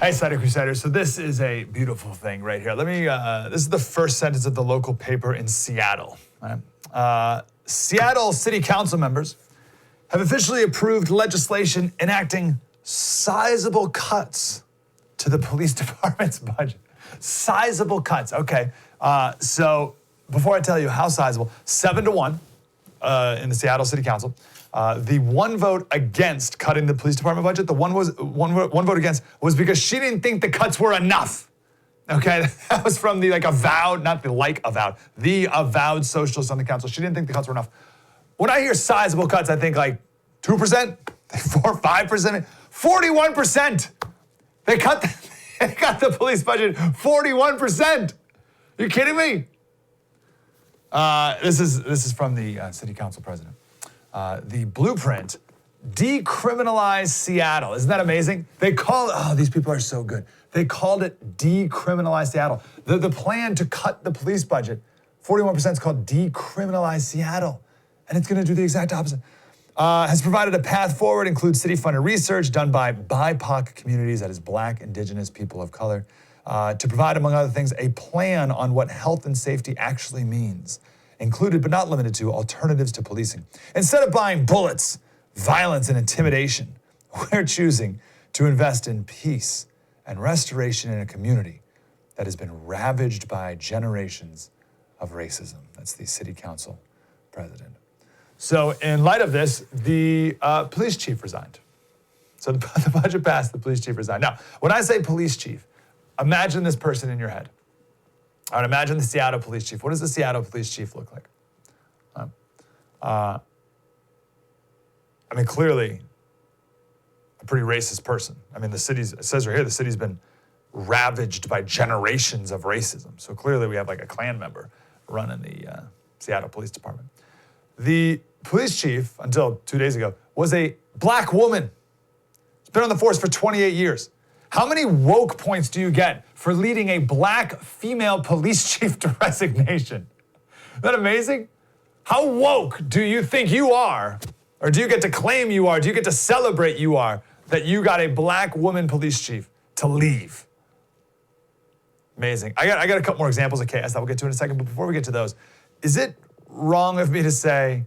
Hey, Slater Crusaders. So this is a beautiful thing right here. This is the first sentence of the local paper in Seattle. Right? Seattle City Council members have officially approved legislation enacting sizable cuts to the police department's budget. Sizable cuts. Okay. So before I tell you how sizable, 7-1 in the Seattle City Council. The one vote against cutting the police department budget, the one vote against was because she didn't think the cuts were enough. Okay, that was from the avowed socialists on the council. She didn't think the cuts were enough. When I hear sizable cuts, I think like 2%, 4, 5%, 41%. They cut the police budget 41%. Are you kidding me? This is from the city council president. The blueprint, decriminalize Seattle. Isn't that amazing? They call it, these people are so good. They called it decriminalize Seattle. The plan to cut the police budget, 41% is called decriminalize Seattle. And it's gonna do the exact opposite. Has provided a path forward, includes city-funded research done by BIPOC communities, that is Black, Indigenous, people of color, to provide, among other things, a plan on what health and safety actually means. Included but not limited to alternatives to policing. Instead of buying bullets, violence, and intimidation, we're choosing to invest in peace and restoration in a community that has been ravaged by generations of racism. That's the city council president. So in light of this, the police chief resigned. So the budget passed, the police chief resigned. Now, when I say police chief, imagine this person in your head. I would imagine the Seattle police chief. What does the Seattle police chief look like? Clearly a pretty racist person. It says right here, the city's been ravaged by generations of racism. So clearly we have like a Klan member running the Seattle Police Department. The police chief, until 2 days ago, was a Black woman. She's been on the force for 28 years. How many woke points do you get for leading a Black female police chief to resignation? Isn't that amazing? How woke do you think you are? Or do you get to claim you are? Do you get to celebrate you are that you got a Black woman police chief to leave? Amazing. I got a couple more examples of chaos that we'll get to in a second, but before we get to those, is it wrong of me to say,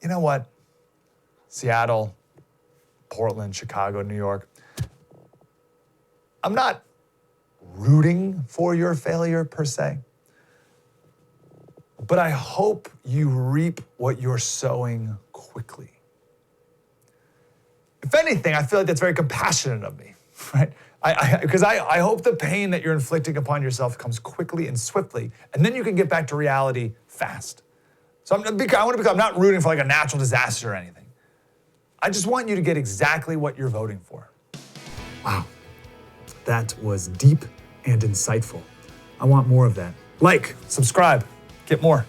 you know what? Seattle, Portland, Chicago, New York, I'm not rooting for your failure per se, but I hope you reap what you're sowing quickly. If anything, I feel like that's very compassionate of me, right? Because I hope the pain that you're inflicting upon yourself comes quickly and swiftly, and then you can get back to reality fast. So I'm not rooting for like a natural disaster or anything. I just want you to get exactly what you're voting for. Wow. That was deep and insightful. I want more of that. Like, subscribe, get more.